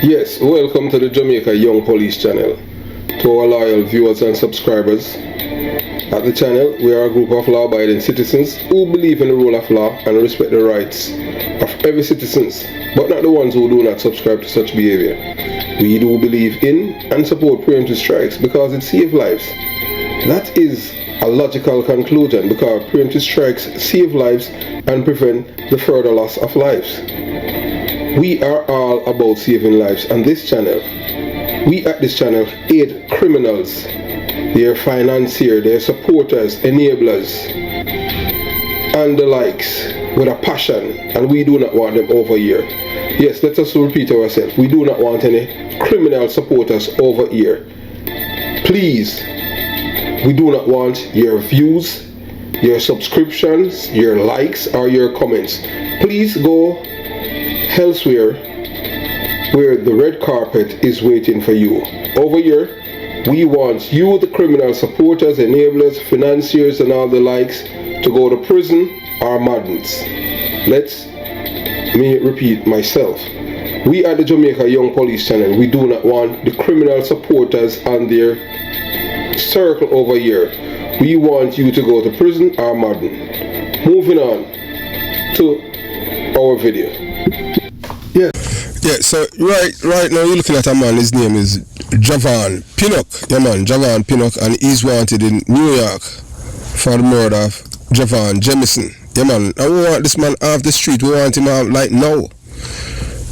Yes, welcome to the Jamaica Young Police channel. To our loyal viewers and subscribers, at the channel we are a group of law-abiding citizens who believe in the rule of law and respect the rights of every citizen, but not the ones who do not subscribe to such behavior. We do believe in and support preemptive strikes because it saves lives. That is a logical conclusion because preemptive strikes save lives and prevent the further loss of lives. We are all about saving lives on this channel. We at this channel aid criminals, their financiers, their supporters, enablers, and the likes with a passion, and we do not want them over here. Yes, let us repeat ourselves. We do not want any criminal supporters over here. Please, we do not want your views, your subscriptions, your likes, or your comments. Please go elsewhere where the red carpet is waiting for you. Over here, we want you, the criminal supporters, enablers, financiers, and all the likes, to go to prison or madness. Let me repeat myself. We at the Jamaica Young Police channel, we do not want the criminal supporters and their circle over here. We want you to go to prison or madden. Moving on to our video. Yeah, so right now you're looking at a man, his name is Javon Pinnock. Yeah man, Javon Pinnock, and he's wanted in New York for the murder of Javon Jamison. Yeah man, and we want this man off the street, we want him out like now.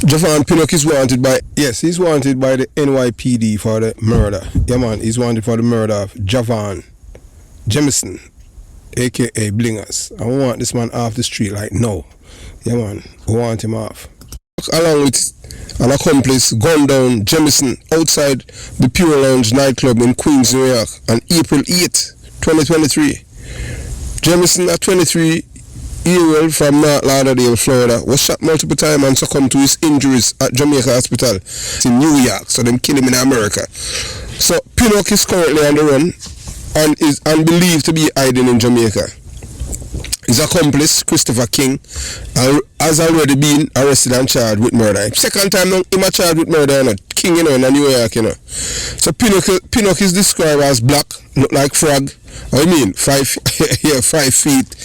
Javon Pinnock is wanted by, yes, he's wanted by the NYPD for the murder. Yeah man, he's wanted for the murder of Javon Jamison, aka Blingers. And we want this man off the street like now. Yeah man, we want him off. Along with an accomplice gunned down Jamison outside the Pure Lounge nightclub in Queens, New York on April 8, 2023. Jamison, a 23-year-old from North Lauderdale, Florida, was shot multiple times and succumbed to his injuries at Jamaica Hospital in New York, so them kill him in America. So Pinnock is currently on the run and is believed to be hiding in Jamaica. His accomplice, Christopher King, has already been arrested and charged with murder. Second time now, him charged with murder, you know. King, you know, in New York, you know. So Pinnock is described as black, look like frog. I mean, 5 feet,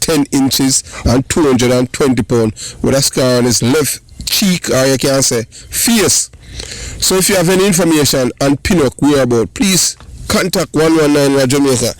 10 inches, and 220 pounds, with a scar on his left cheek, or you can say, face. So if you have any information on Pinnock whereabouts, please contact 119 Jamaica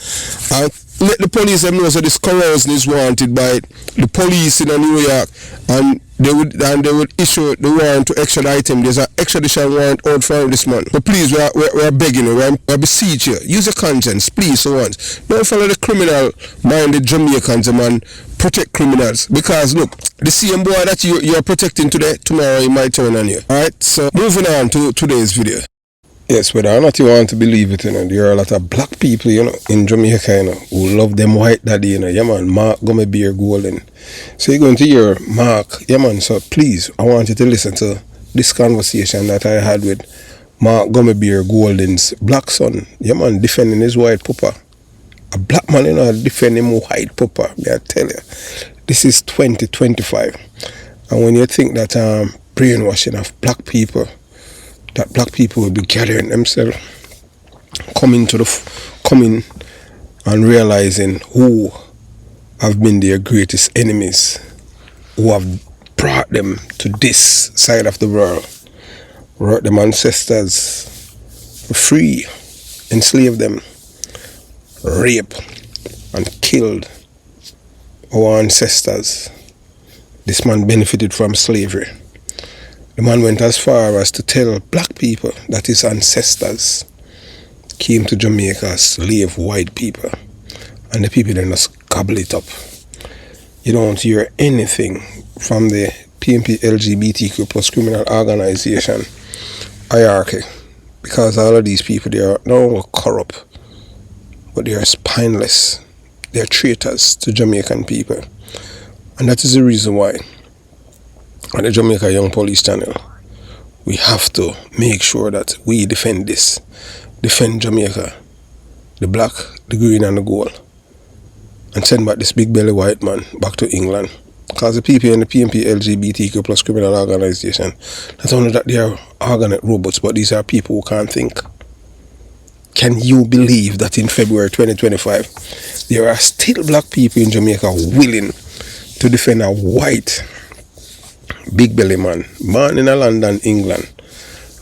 and let the police know that this corrosion is wanted by the police in New York, and they would issue the warrant to extradite him. There's an extradition warrant out for this man. But please, we're begging you, we're beseeching you. Use your conscience, please, for once. Don't follow the criminal-minded Jamaicans, man. Protect criminals. Because, look, the same boy that you're protecting today, tomorrow he might turn on you. Alright, so moving on to today's video. Yes, whether or not you want to believe it, you know, there are a lot of black people, you know, in Jamaica, you know, who love them white daddy, you know. Yeah, man, Mark Gummy Beer Golden. So you're going to hear Mark. Yeah, man, so please, I want you to listen to this conversation that I had with Mark Gummy Beer Golden's black son. Yeah, man, defending his white papa. A black man, you know, defending him white papa. May I tell you, this is 2025. And when you think that brainwashing of black people, that black people will be gathering themselves, coming and realizing who have been their greatest enemies, who have brought them to this side of the world, brought them ancestors free, enslaved them, raped and killed our ancestors. This man benefited from slavery. The man went as far as to tell black people that his ancestors came to Jamaica as slave white people, and the people then just gobble it up. You don't hear anything from the PMP LGBTQ plus criminal organization hierarchy, because all of these people, they are not only corrupt, but they are spineless. They are traitors to Jamaican people, and that is the reason why on the Jamaica Young Police channel, we have to make sure that we defend this. Defend Jamaica, the black, the green and the gold. And send back this big belly white man back to England Because the people in the PNP LGBTQ plus criminal organization, not only that they are organate robots, but these are people who can't think. Can you believe that in February 2025, there are still black people in Jamaica willing to defend a white big belly man, born in London, England,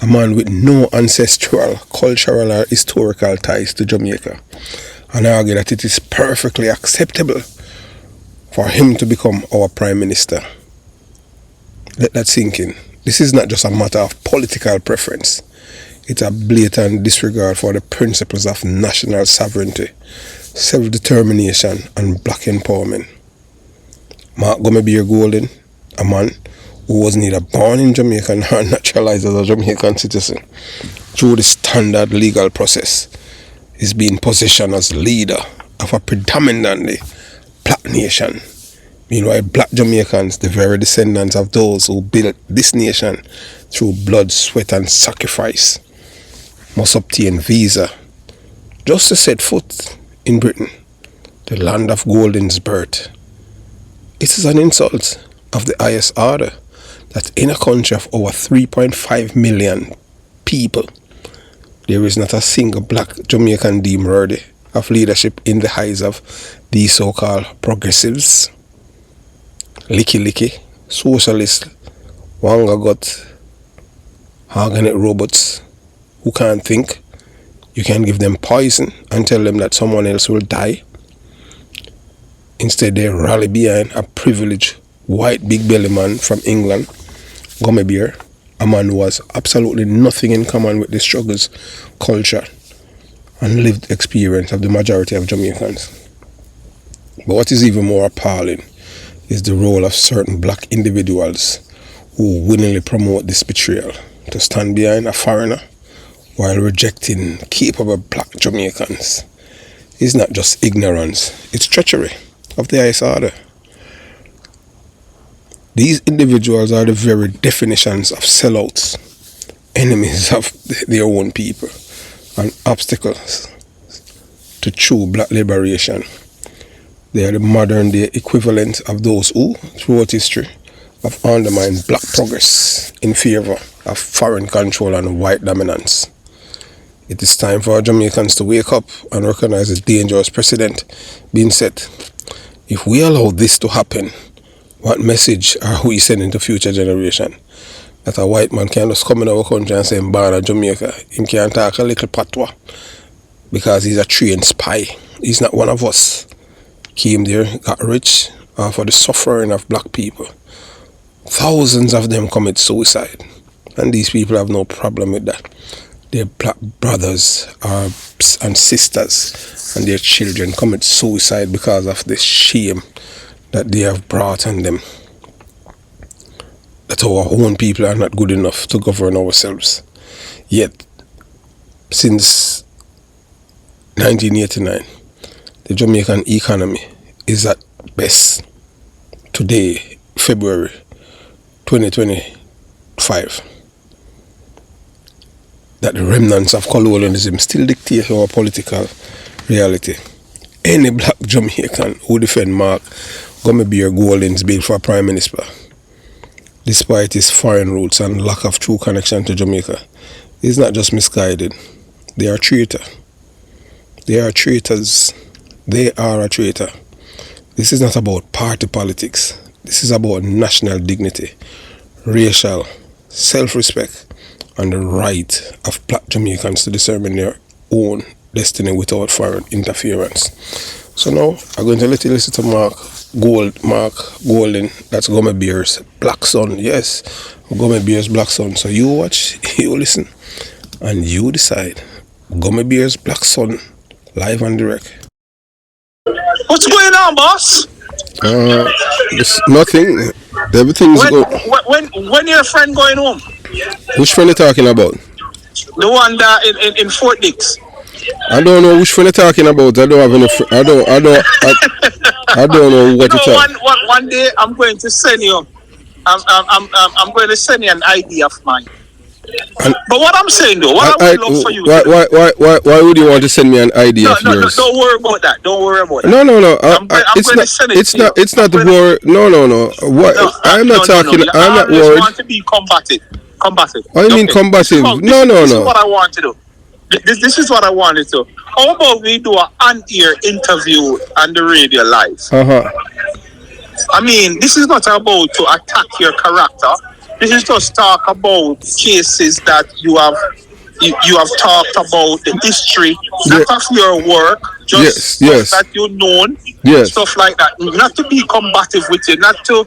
a man with no ancestral, cultural or historical ties to Jamaica, and argue that it is perfectly acceptable for him to become our Prime Minister? Let that sink in. This is not just a matter of political preference. It's a blatant disregard for the principles of national sovereignty, self-determination and black empowerment. Mark Gomebere Golden, a man who was neither born in Jamaica nor naturalized as a Jamaican citizen, through the standard legal process, is being positioned as leader of a predominantly black nation. Meanwhile, black Jamaicans, the very descendants of those who built this nation through blood, sweat and sacrifice, must obtain visa just to set foot in Britain, the land of Golden's birth. It is an insult of the highest order that in a country of over 3.5 million people, there is not a single black Jamaican deemed worthy of leadership in the eyes of these so-called progressives, licky, socialists, wanga gut, organate robots who can't think. You can give them poison and tell them that someone else will die. Instead, they rally behind a privileged white big belly man from England, Gomebere, a man who has absolutely nothing in common with the struggles, culture and lived experience of the majority of Jamaicans. But what is even more appalling is the role of certain black individuals who willingly promote this betrayal, to stand behind a foreigner while rejecting capable black Jamaicans. It's not just ignorance, it's treachery of the highest order. These individuals are the very definitions of sellouts, enemies of their own people, and obstacles to true black liberation. They are the modern day equivalent of those who, throughout history, have undermined black progress in favor of foreign control and white dominance. It is time for Jamaicans to wake up and recognize the dangerous precedent being set. If we allow this to happen, what message are we sending to future generation? That a white man can just come in our country and say I'm born in Jamaica. He can talk a little patois because he's a trained spy. He's not one of us. Came there, got rich, for the suffering of black people. Thousands of them commit suicide. And these people have no problem with that. Their black brothers and sisters and their children commit suicide because of the shame that they have brought on them. That our own people are not good enough to govern ourselves. Yet, since 1989, the Jamaican economy is at best. Today, February 2025, that the remnants of colonialism still dictate our political reality. Any black Jamaican who defend Mark Gomebere Golden's bid for Prime Minister, despite his foreign roots and lack of true connection to Jamaica, is not just misguided. They are traitors. They are traitors. They are a traitor. This is not about party politics. This is about national dignity, racial self-respect, and the right of black Jamaicans to determine their own destiny without foreign interference. So now I'm going to let you listen to Mark Golden, that's Gomebere's black son. Yes, Gomebere's black son. So you watch, you listen, and you decide. Gomebere's black son, live and direct. What's going on, boss? It's nothing. Everything's good. When your friend going home? Which friend you talking about? The one that in Fort Dix. I don't know which friend you're talking about. I don't have any. I don't know what you're talking. One day I'm going to send you. I'm going to send you an ID of mine. And But what I'm saying though, what I would love for you to do. why would you want to send me an idea No, of no, no, yours? don't worry about that. Don't worry about that. No, no, no. I'm going to send it to you. It's not the war. No, no, no. What? No, I'm not talking. You I'm not always worried. want to be combative. Combative. What do you mean combative? No, no, This is no. what I want to do. This is what I wanted to. How about we do an on-air interview on the radio live? I mean, this is not about to attack your character. This is just talk about cases that you have talked about, the history, not of your work, just stuff that you known, stuff like that. Not to be combative with you, not to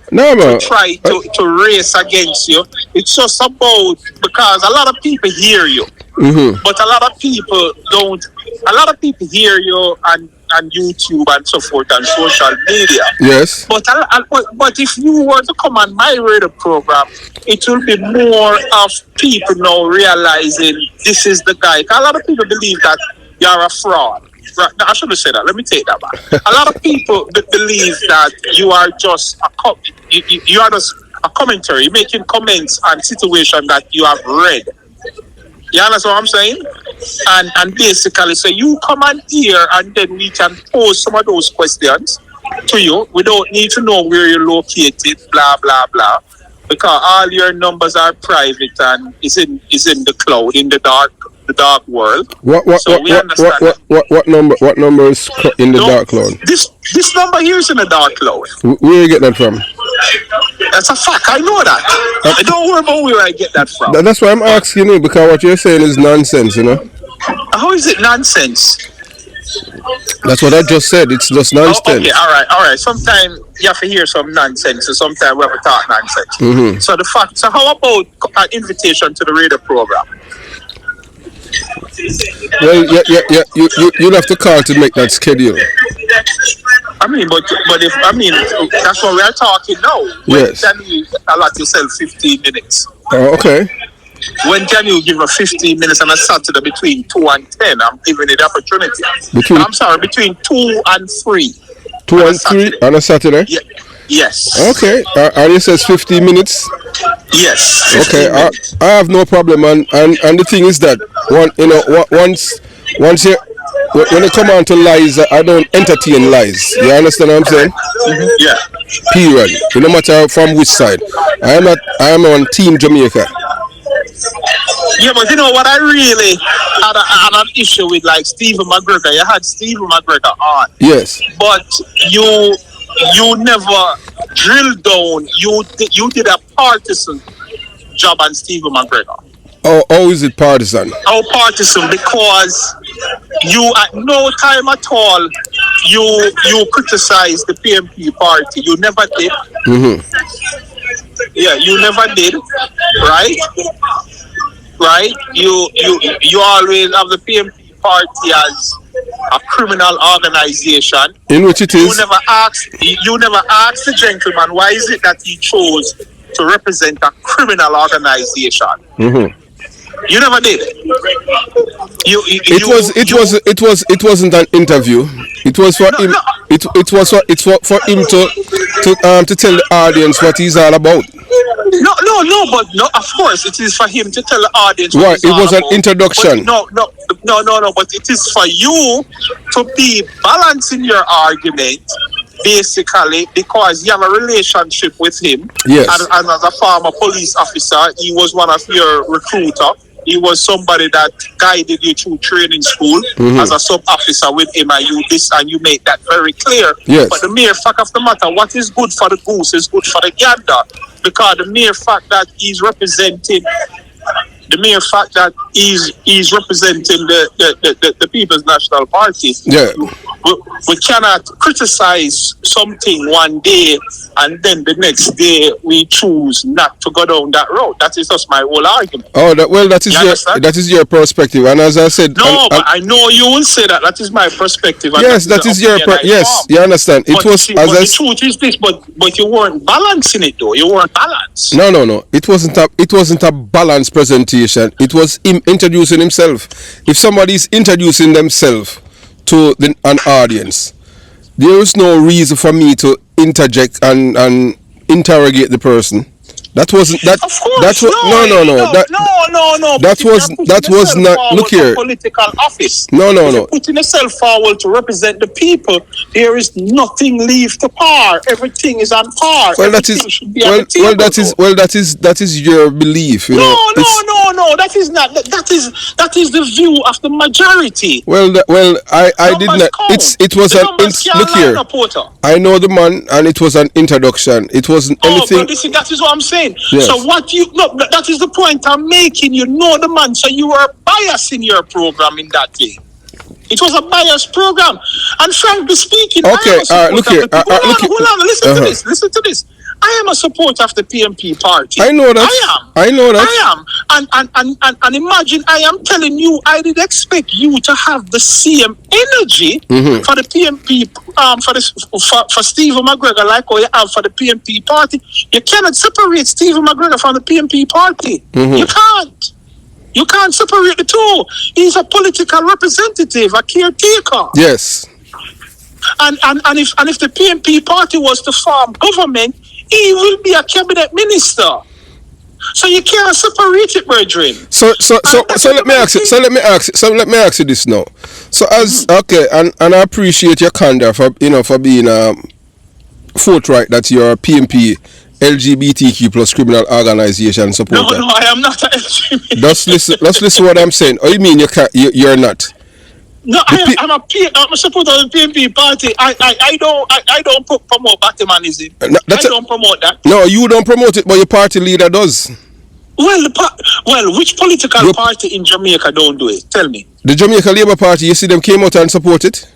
try to race against you. It's just about, because a lot of people hear you, but a lot of people don't. A lot of people hear you on YouTube and so forth and social media. Yes. But if you were to come on my radio program, it will be more of people now realizing this is the guy. A lot of people believe that you're a fraud. Right? No, I shouldn't say that. Let me take that back. A lot of people believe that you are just you are just a commentary, making comments on situation that you have read. You understand what I'm saying? And basically, so you come on here and then we can pose some of those questions to you. We don't need to know where you're located, blah, blah, blah. Because all your numbers are private and is in the cloud, in the dark world. What number is in the dark cloud? This number here is in the dark cloud. Where you get that from? That's a fact. I know that. I don't worry about where I get that from. That's why I'm asking you, because what you're saying is nonsense, you know? How is it nonsense? That's what I just said. It's just nonsense. Oh, okay, all right. Sometimes you have to hear some nonsense, so sometimes we have to talk nonsense. So so how about an invitation to the radio program? Well, yeah. You'll have to call to make that schedule. I mean, but if that's what we are talking now. When can you allot yourself 15 minutes? Oh, okay. When can you give a 15 minutes on a Saturday between 2 and 10? I'm giving it the opportunity. Between 2 and 3. 2 and 3 on a Saturday? Yeah. Yes. Okay. And it says 15 minutes? Yes. Okay. I have no problem. And the thing is that once you when it come on to lies, I don't entertain lies. You understand what I'm saying? Yeah. Period. No matter from which side. I am on Team Jamaica. Yeah, but you know what I really had an issue with, like Stephen McGregor. You had Stephen McGregor on. Yes. But you never drilled down. You did a partisan job on Stephen McGregor. Oh, is it partisan? Oh, partisan, because you at no time at all you criticized the PMP party. You never did. Yeah, you never did. Right? Right? You always have the PMP party as a criminal organization. In which it is. You never asked the gentleman why is it that he chose to represent a criminal organization. You never did. It wasn't an interview. It was for him. It's for him to tell the audience what he's all about. No, of course it is for him to tell the audience what right, he's it was all an about. introduction. But but it is for you to be balancing your argument, basically, because you have a relationship with him. Yes. And as a former police officer, he was one of your recruiter. He was somebody that guided you through training school as a sub-officer with him, and you made that very clear. Yes. But the mere fact of the matter, what is good for the goose is good for the gander. Because the mere fact that he's representing the People's National Party. Yeah. We cannot criticize something one day and then the next day we choose not to go down that road. That is just my whole argument. Oh, that is your perspective. And as I said, but I know you will say that. That is my perspective. Yes, that is your yes. You understand? The truth is this, but you weren't balancing it though. You weren't balanced. No. It wasn't a balanced presentation. It was him introducing himself. If somebody is introducing themselves to an audience, there is no reason for me to interject and interrogate the person. That wasn't that. Of course, That was no. That was not. Look here. Political office. No. If you're putting yourself forward to represent the people, there is nothing left to par. Everything is on par. Well, that is that is your belief. You know, no. That is not. That is the view of the majority. Well, I did not. It was an. Look here. I know the man, and it was an introduction. It wasn't anything. But listen, that is what I'm saying. Yes. So that is the point I'm making. You know the man, so you were biased in your program in that day. It was a biased program, and frankly speaking, okay. Look here. Hold on. Listen to this. I am a supporter of the PMP party. I know that. I know that. I am. And imagine I am telling you, I did expect you to have the same energy for the PMP, for Stephen McGregor, like how you have for the PMP party. You cannot separate Stephen McGregor from the PMP party. You can't. You can't separate the two. He's a political representative, a caretaker. Yes. And if the PMP party was to form government, he will be a cabinet minister. So you can't separate it, brethren. So let me ask you this now. So okay, and I appreciate your candor for being forthright that you're a PMP LGBTQ plus criminal organization supporter. No, I am not a LGBT. Let's listen what I'm saying. Oh, you mean you're not? No, I'm a supporter of the PMP party. I don't promote Batmanism. I don't promote that. No, you don't promote it, but your party leader does. Well, which political party in Jamaica don't do it? Tell me. The Jamaica Labour Party, you see them came out and support it?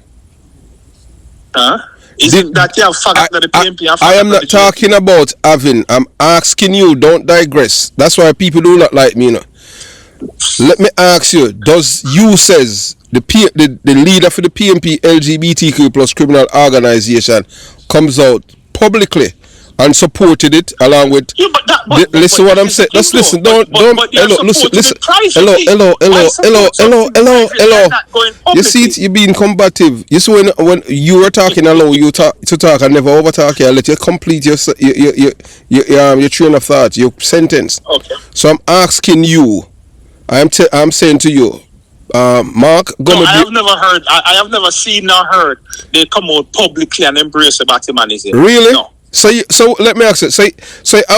Isn't that you have fact that the PMP have? I am not talking about having. I'm asking you, don't digress. That's why people do not like me, you know. Let me ask you, does you says the leader for the PMP LGBTQ plus criminal organization comes out publicly and supported it along with listen what I'm saying. Let's listen. Don't listen. Hello. You see it, you being combative. You see when you were talking, allow you to talk and never overtalk you. I let you complete your train of thought, your sentence. Okay. So I'm asking you, I'm saying to you, Mark, I have never seen nor heard they come out publicly and embrace the Batmanism. Really? No. So let me ask you. So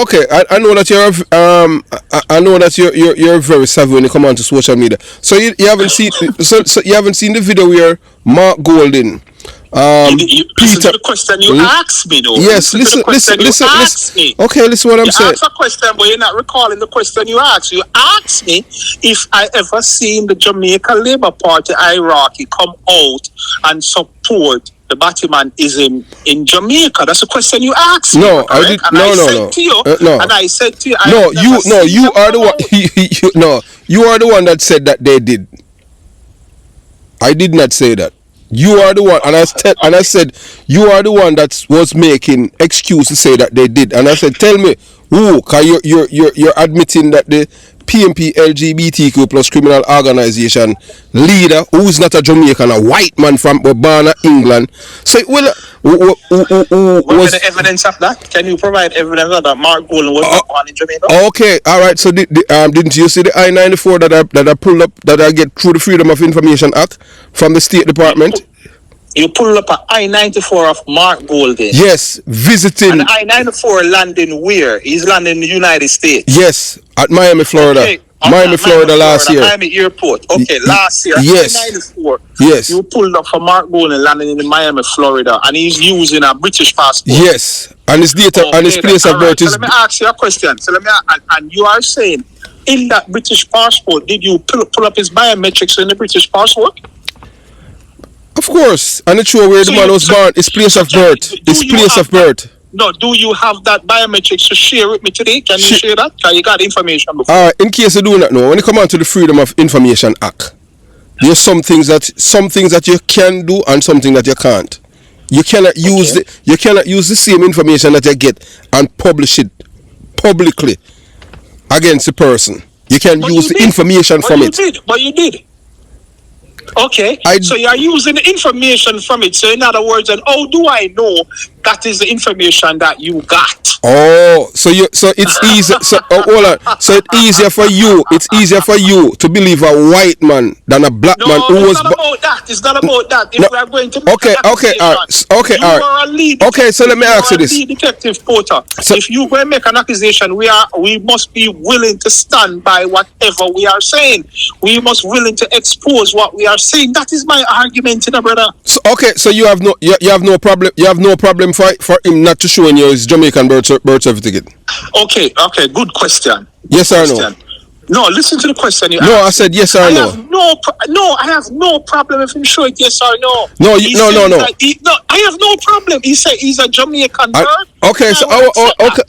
okay. I know that you're very savvy when you come onto social media. So you haven't seen so you haven't seen the video where Mark Golden. Listen to the question you asked me, though. Yes, listen. Me. Okay, listen what I'm saying. You asked a question, but you're not recalling the question you asked. You asked me if I ever seen the Jamaica Labour Party hierarchy come out and support the Batmanism in Jamaica. That's a question you asked me. No, I did. And I said to you, you are the one. You are the one that said that they did. I did not say that. You are the one, and I said you are the one that was making excuse to say that they did, and I said, tell me who? Cause you're admitting that the PMP LGBTQ plus criminal organization leader, who is not a Jamaican, a white man from Urbana, England. So what was the evidence of that? Can you provide evidence of that Mark Golden was born in Jamaica? Okay, all right. So didn't you see the I-94 that I pulled up that I get through the Freedom of Information Act from the State Department? You pulled up an I-94 of Mark Golden. Yes, visiting. And the I-94 landing where? He's landing in the United States. Yes, at Miami, Florida. Okay. Miami, Florida last year. Miami Airport. Okay, last year. Yes. I-94. Yes. You pulled up for Mark Golden landing in Miami, Florida, and he's using a British passport. Yes, and his data and his place of birth is. So let me ask you a question. And you are saying, in that British passport, did you pull up his biometrics in the British passport? Of course, and it's sure where the man was born, his place of birth. His place of birth. No, do you have that biometrics to share with me today? Can you share that? Can you got information before? Alright, in case you do not know, when you come on to the Freedom of Information Act, there's some things that you can do and something that you can't. You cannot use the same information that you get and publish it publicly against the person. You can use the information from it. But you did. Okay, so you are using the information from it. So in other words, and how do I know That is the information that you got. Oh, so it's easy. So hold on. So it's easier for you. It's easier for you to believe a white man than a black man who it's was. not about that. It's not about that. If No. we are going to make Okay, an okay, all right. accusation, Okay, you all right. are a lead. Okay, so let me ask you this. Lead detective Porter. So- If you go and make an accusation, we must be willing to stand by whatever we are saying. We must willing to expose what we are saying. That is my argument, brother. So, okay, so you have no problem. You have no problem for him not to show you his Jamaican birth certificate. Okay, good question. Yes or no? No, listen to the question you No, asked. I said yes or no. I have no problem if him show it yes or no. No, no. I have no problem. He said he's a Jamaican birth. Okay, so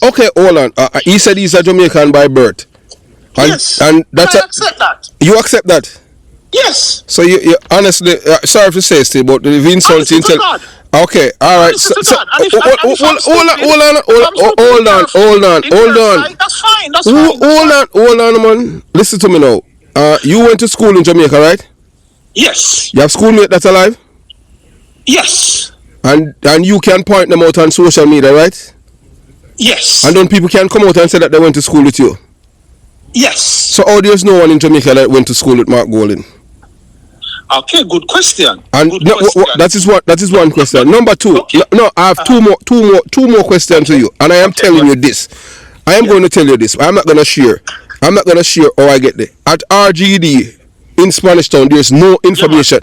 okay, hold on. He said he's a Jamaican by birth. And, Yes, and that's I accept that. You accept that? Yes. So you honestly, sorry to say, Steve, but the insult. Okay, all right. So, hold on. That's fine. Hold on, man. Listen to me now. You went to school in Jamaica, right? Yes. You have schoolmate that's alive? Yes. And you can point them out on social media, right? Yes. And then people can come out and say that they went to school with you. Yes. So how there's no one in Jamaica that went to school with Mark Golding? Okay, good question. And that is one question. Number two, okay. No, I have two more questions to you, and I am telling you this. I am going to tell you this. I'm not going to share how I get there. At RGD in Spanish Town, there's no information.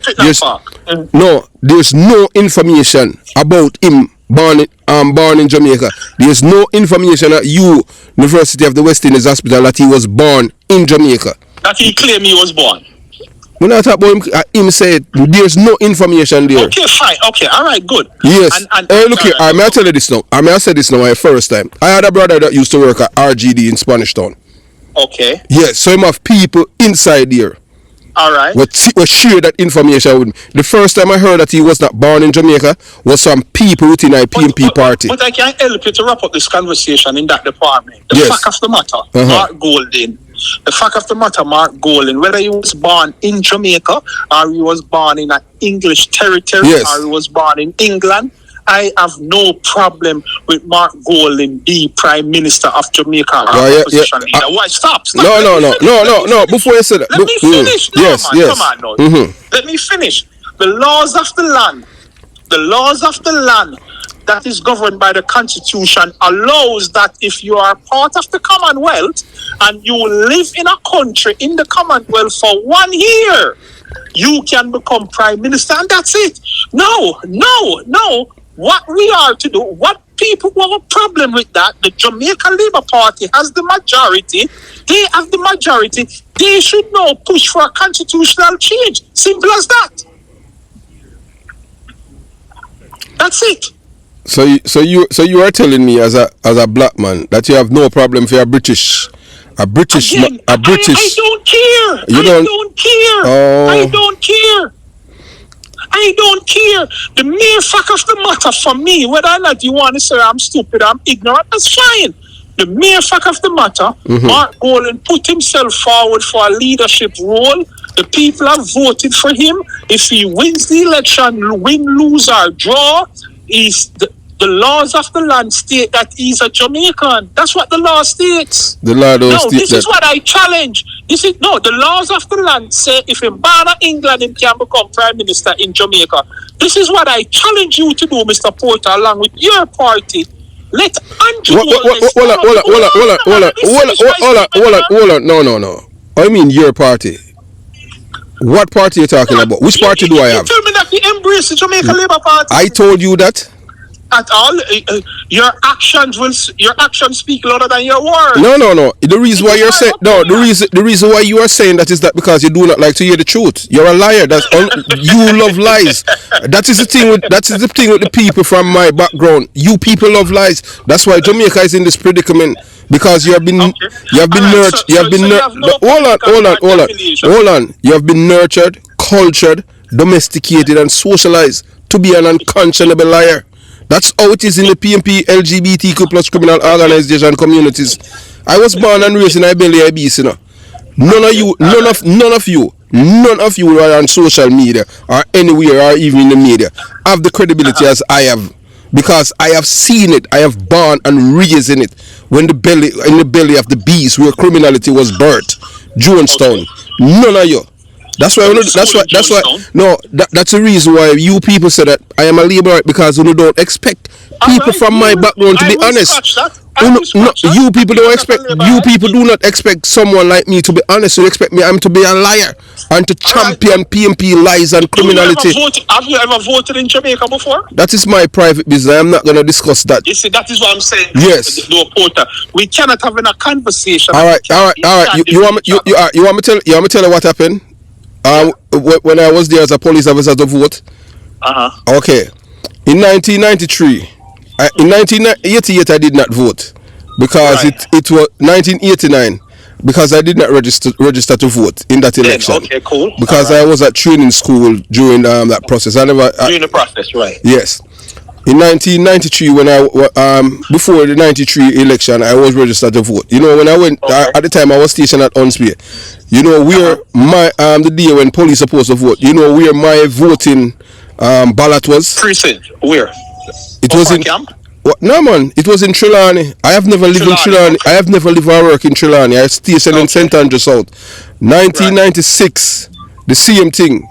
There's no information about him born in Jamaica. There's no information at University of the West Indies Hospital that he was born in Jamaica. That he claimed he was born. When I talk about him said there's no information there. Okay, fine. Okay, all right, good. Yes. Hey, look here. I may tell you this now. I say this now my first time. I had a brother that used to work at RGD in Spanish Town. Okay. Yes. So I have people inside there. All right. What share that information with me. The first time I heard that he was not born in Jamaica was some people within a PMP party. But I can help you to wrap up this conversation in that department. The fact of the matter, Mark Golding. The fact of the matter, Mark Golding, whether he was born in Jamaica or he was born in an English territory or he was born in England, I have no problem with Mark Golding being Prime Minister of Jamaica or opposition leader. Why? Stop. No. Before you say that. Let me finish. Yes. Come on, no. Let me finish. The laws of the land that is governed by the Constitution allows that if you are part of the Commonwealth and you live in a country in the Commonwealth for 1 year, you can become Prime Minister, and that's it. No. What we are to do, what people who have a problem with that, the Jamaica Labour Party has the majority. They have the majority. They should now push for a constitutional change. Simple as that. That's it. So you are telling me as a black man that you have no problem for a British. I don't care. I don't care. The mere fact of the matter for me, whether or not you want to say I'm stupid, I'm ignorant, that's fine. The mere fact of the matter, Mark Golding put himself forward for a leadership role. The people have voted for him. If he wins the election, win, lose, or draw, the laws of the land state that he's a Jamaican. That's what the law states. The law don't state this is what I challenge. The laws of the land say if in Ghana, England, he can become Prime Minister in Jamaica. This is what I challenge you to do, Mr. Porter, along with your party. Let Andrew hold on. No. I mean your party. What party are you talking about? Which party do I have? You told me that you embrace the Jamaica Labour Party. I told you that. At all, your actions speak louder than your words. No. The reason why you're saying the reason why you are saying that is that because you do not like to hear the truth. You're a liar. You love lies. That is the thing with the people from my background. You people love lies. That's why Jamaica is in this predicament. Because you have been nurtured. Hold on. You have been nurtured, cultured, domesticated, and socialized to be an unconscionable liar. That's how it is in the PMP LGBTQ plus criminal organization communities. I was born and raised in Ibeli Ibis, you know. None of you who are on social media or anywhere or even in the media have the credibility as I have. because I have seen it. I have born and raised in it. When in the belly of the beast, where criminality was birthed, Jonestown. None of you. That's why. That's why. No, that's the reason why you people say that I am a Labourite, because you don't expect people from my background to be honest. You people don't expect. You people do not expect someone like me to be honest. You expect me to be a liar and to champion PMP lies and criminality. Have you ever voted in Jamaica before? That is my private business. I'm not going to discuss that. You see, that is what I'm saying. Yes. Porter. We cannot have a conversation. All right. You want me to tell you what happened? When I was there as a police officer to vote. Okay. In 1993. In 1988 I did not vote, because it was 1989, because I did not register to vote in that election. Okay, cool. Because I was at training school during that process. During the process, right? Yes. In 1993, when before the 93 election, I was registered to vote. You know, when I went at the time, I was stationed at Unspear. You know where the day when police supposed to vote. You know where my voting ballot was. Precinct. Where? It was in camp? No man, it was in Trelawney. I have never lived in Trelawney. Okay. I have never lived or worked in Trelawney. I stationed in St. Andrew South. 1996, the same thing.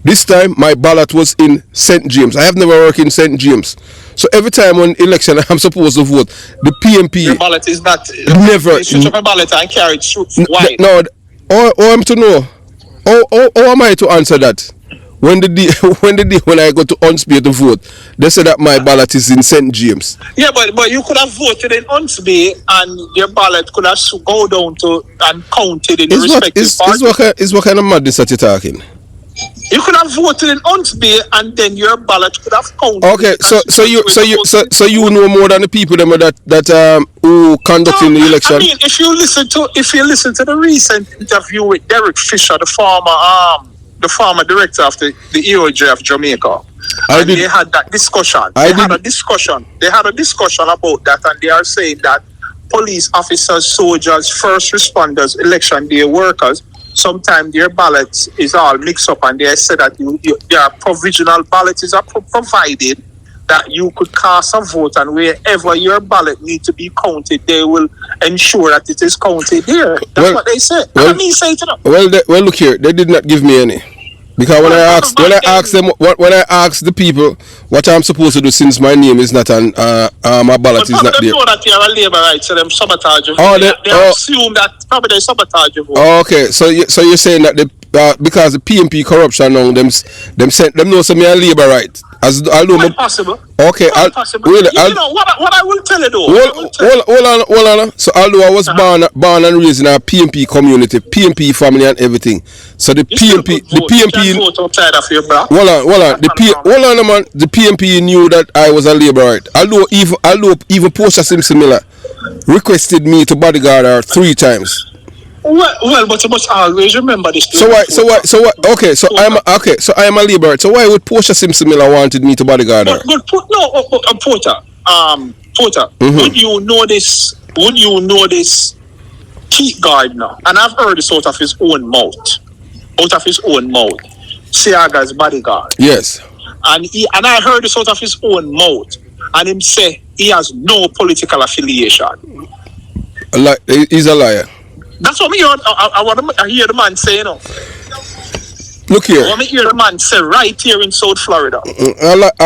This time my ballot was in St. James. I have never worked in St. James. So every time when election I'm supposed to vote, the PMP. Your ballot is not never. You switch up a ballot and carry it through. Why? No, all I'm to know. How am I to answer that? When I go to Unspear to vote, they said that my ballot is in St. James. Yeah, but you could have voted in Unspear and your ballot could have go down to and counted in the respective party. What kind of madness are you talking? You could have voted in Unspear and then your ballot could have counted. Okay, so you know more than the people that who conducting the election. I mean, if you listen to the recent interview with Derek Fisher, the former director of the EOJ of Jamaica, they had that discussion. They had a discussion about that, and they are saying that police officers, soldiers, first responders, election day workers, sometimes their ballots is all mixed up, and they said that their provisional ballots are provided that you could cast a vote, and wherever your ballot needs to be counted, they will ensure that it is counted there. That's what they said. What me say to them? Well, look here. They did not give me any, because when I asked the people what I'm supposed to do, since my name is not on my ballot is not there. They know that you're a Labour, right? So them sabotage your vote. They assume that probably they sabotage your vote. Okay, so you're saying that because the PMP corruption now, them know some me a Labour, right? Quite possible. Okay, possible. You know what I will tell you though. Hold on. So although I was born and raised in a PMP community, PMP family and everything. So the PMP. Vote outside of your block. Hold on. The PMP knew that I was a Labourite. Although even Portia Simpson requested me to bodyguard her 3 times. Well, but you must always remember this. So why? Okay, so I am a Labourite. So why would Portia Simpson wanted me to bodyguard her? Porter. Mm-hmm. Would you know this? Keith Gardner, and I've heard this out of his own mouth. Siaga's bodyguard. Yes. And I heard this out of his own mouth, and him say he has no political affiliation. He's a liar. That's what I want to hear the man say, you know. Look here. I want to hear the man say right here in South Florida.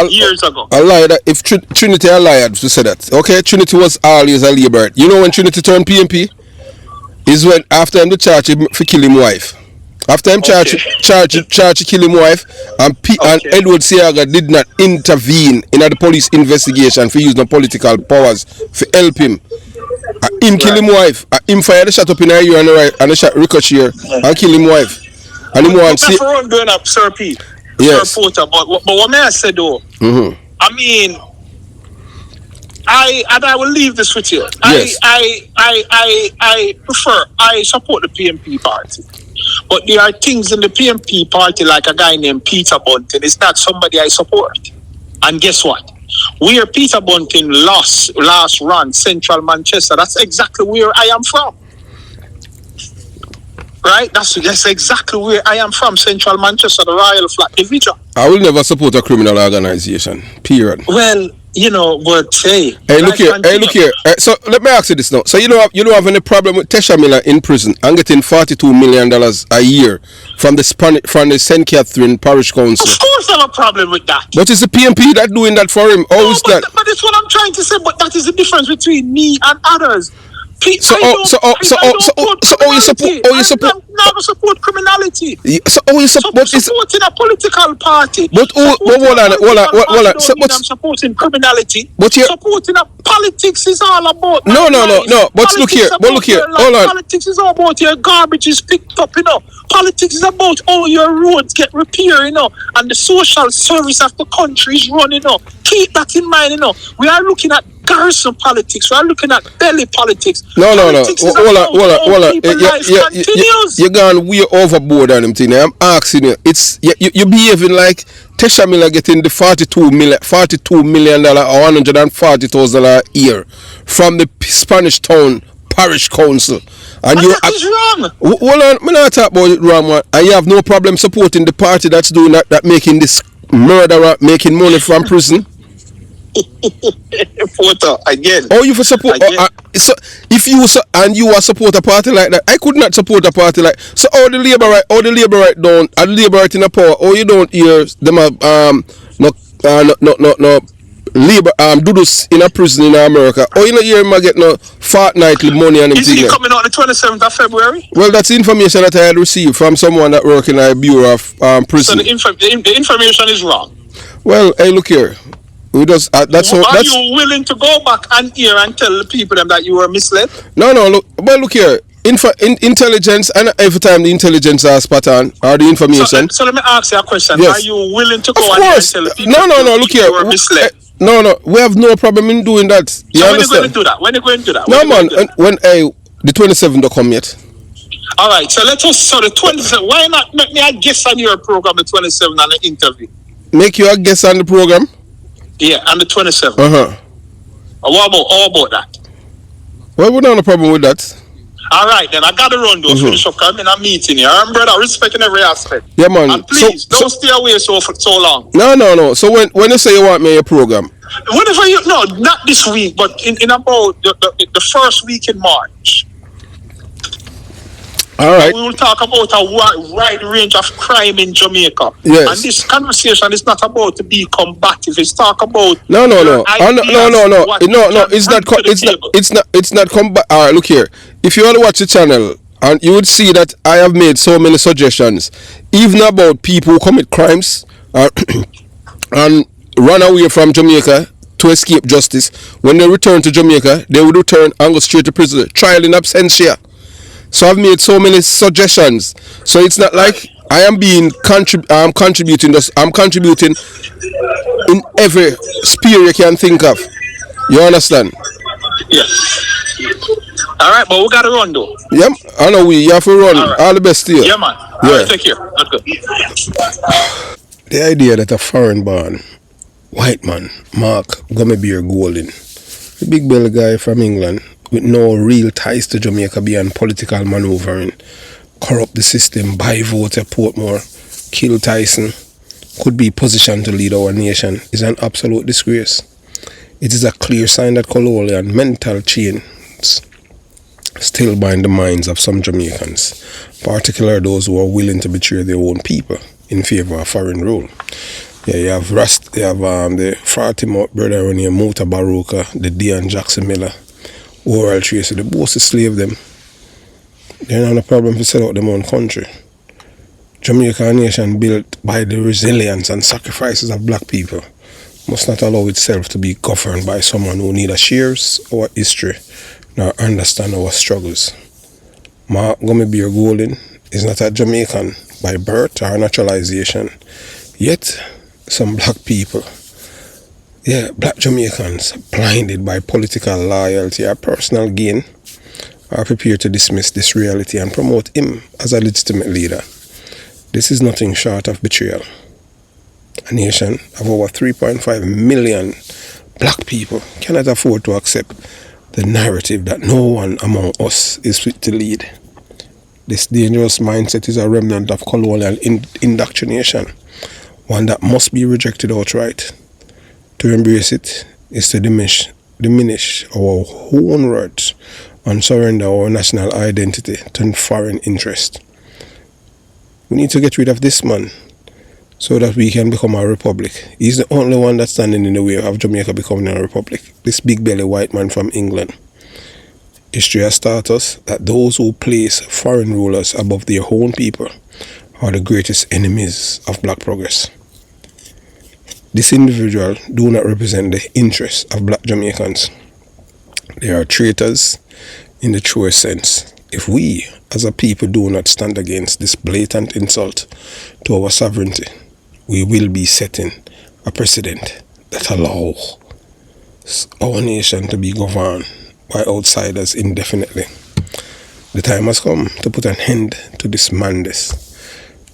Years ago. I lied that if Trinity I lied to say that. Okay, Trinity was always a Labourite. You know when Trinity turned PMP? Is when after him the charge for kill him wife. After him charge to kill him wife, and Edward Siaga did not intervene in the police investigation for using political powers to help him. Him kill him wife. Him fire the shot up in the ear and the right, and the shot ricochet and kill him wife. And him want see. That's doing up, Sir P. Yes. Sir Porter, but what may I say though? Mm-hmm. I mean, I will leave this with you. Yes. I support the PMP party. But there are things in the PMP party, like a guy named Peter Bunting. It's not somebody I support. And guess what? Where Peter Bunting last run, Central Manchester, that's exactly where I am from. Right? That's exactly where I am from, Central Manchester, the Royal Flat Division. I will never support a criminal organization, period. Well, But hey, Hey, look life here. Hey, continue. look here. So let me ask you this now. So you don't have any problem with Tesha Miller in prison and getting $42 million a year from the St. Catherine Parish Council? Of course, I have a problem with that. But it's the PMP that doing that for him. How No, is that? but that's what I'm trying to say. But that is the difference between me and others. So you support? I'm not support criminality. So you support? Supporting a political party. But hold on. I'm supporting criminality. But supporting a politics is all about. No. But look here. Hold on. Politics is all about your garbage is picked up. Politics is about all your roads get repaired. And the social service of the country is running. Keep that in mind. We are looking at garrison politics. We are looking at belly politics. No. Hold on. You're gone way overboard on them thing. I'm asking you. You're behaving like Tesha Miller getting the $42 million or $140,000 a year from the Spanish Town Parish Council. And that is wrong. Hold on, I'm not talking about it wrong, man. And you have no problem supporting the party that's doing that making this murderer making money from prison. Photo again. Oh, you for support? So if you support a party like that, I could not support a party like. So all the labor right don't, and labor right in the power. Oh, you don't hear them no labor do this in a prison in America. Oh, you don't hear him get no fortnightly money and everything. Is he coming out the 27th of February? Well, that's information that I had received from someone that work in a bureau of prison. So the information is wrong. Well, hey, look here. Are you willing to go back and hear and tell the people that you were misled? No. Look here. Intelligence, and every time the intelligence are spot on, or the information. So let me ask you a question. Yes. Are you willing to go and tell the people No. Look here. You were misled? No. We have no problem in doing that. So when are you going to do that? When are you going to do that? No, man. When the 27th don't come yet. All right. So the 27th. Why not make me a guest on your program the 27th on the interview? Make you a guest on the program? Yeah, on the 27th. How about that? Well, we don't have a problem with that. All right, then I got to run those. Finish up. I'm in a meeting here. I'm brother, respecting every aspect. Yeah, man. And please, don't stay away so long. No. So when you say you want me a program? Whenever not this week, but in about the first week in March. All right. We will talk about a wide range of crime in Jamaica. Yes. And this conversation is not about to be combative. It's talk about No. It's not combat. All right, look here. If you want to watch the channel, and you would see that I have made so many suggestions, even about people who commit crimes and run away from Jamaica to escape justice. When they return to Jamaica, they would return and go straight to prison. Trial in absentia. So I've made so many suggestions. So it's not like I am I'm contributing. I'm contributing in every sphere you can think of. You understand? Yes. All right, but we got to run though. Yeah, I know you have to run. All the best to you. Yeah, man. All right, take care. That's good. The idea that a foreign-born white man, Mark Gummebeer Golding, the big belly guy from England, with no real ties to Jamaica beyond political maneuvering, corrupt the system, buy votes at Portmore, kill Tyson, could be positioned to lead our nation is an absolute disgrace. It is a clear sign that colonial and mental chains still bind the minds of some Jamaicans, particularly those who are willing to betray their own people in favor of foreign rule. Yeah, you have the Fatima brother on here, Mota Baruka, the Dion Jackson Miller, Oral Tracy, the boss to slave them. They're not a problem to sell out their own country. Jamaica, a nation built by the resilience and sacrifices of black people, must not allow itself to be governed by someone who neither shares our history nor understand our struggles. Mark Gummebeer Golding is not a Jamaican by birth or naturalization, yet some black people, black Jamaicans, blinded by political loyalty or personal gain, are prepared to dismiss this reality and promote him as a legitimate leader. This is nothing short of betrayal. A nation of over 3.5 million black people cannot afford to accept the narrative that no one among us is fit to lead. This dangerous mindset is a remnant of colonial indoctrination, one that must be rejected outright. To embrace it is to diminish our own words and surrender our national identity to foreign interest. We need to get rid of this man so that we can become a republic. He's the only one that's standing in the way of Jamaica becoming a republic. This big belly white man from England. History has taught us that those who place foreign rulers above their own people are the greatest enemies of black progress. This individual do not represent the interests of black Jamaicans. They are traitors in the truest sense. If we as a people do not stand against this blatant insult to our sovereignty, we will be setting a precedent that allows our nation to be governed by outsiders indefinitely. The time has come to put an end to this madness.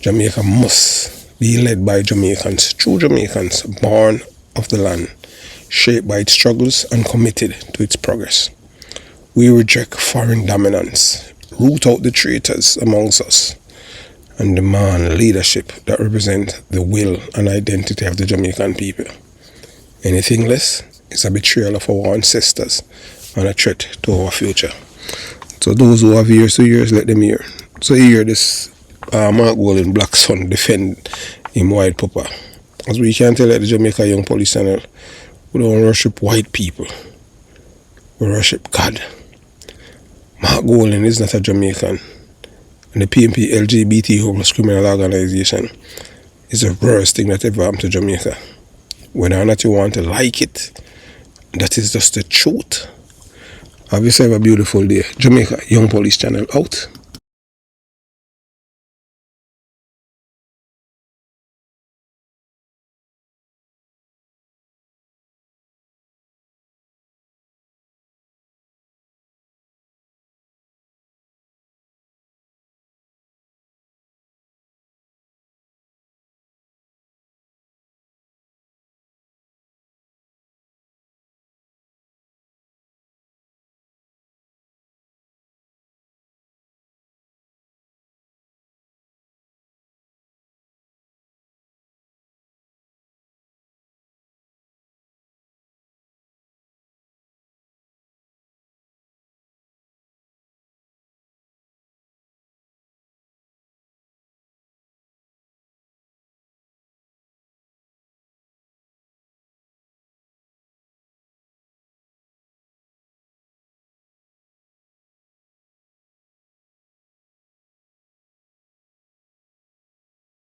Jamaica must be led by Jamaicans, true Jamaicans, born of the land, shaped by its struggles and committed to its progress. We reject foreign dominance, root out the traitors amongst us, and demand leadership that represents the will and identity of the Jamaican people. Anything less is a betrayal of our ancestors and a threat to our future. So those who have ears to ears, let them hear. So hear this Mark Golden black son defend him white papa. As we can tell at the Jamaica Young Police Channel, we don't worship white people. We worship God. Mark Golden is not a Jamaican. And the PMP LGBT homeless criminal organization is the worst thing that ever happened to Jamaica. Whether or not you want to like it, that is just the truth. Have yourself a beautiful day. Jamaica Young Police Channel out.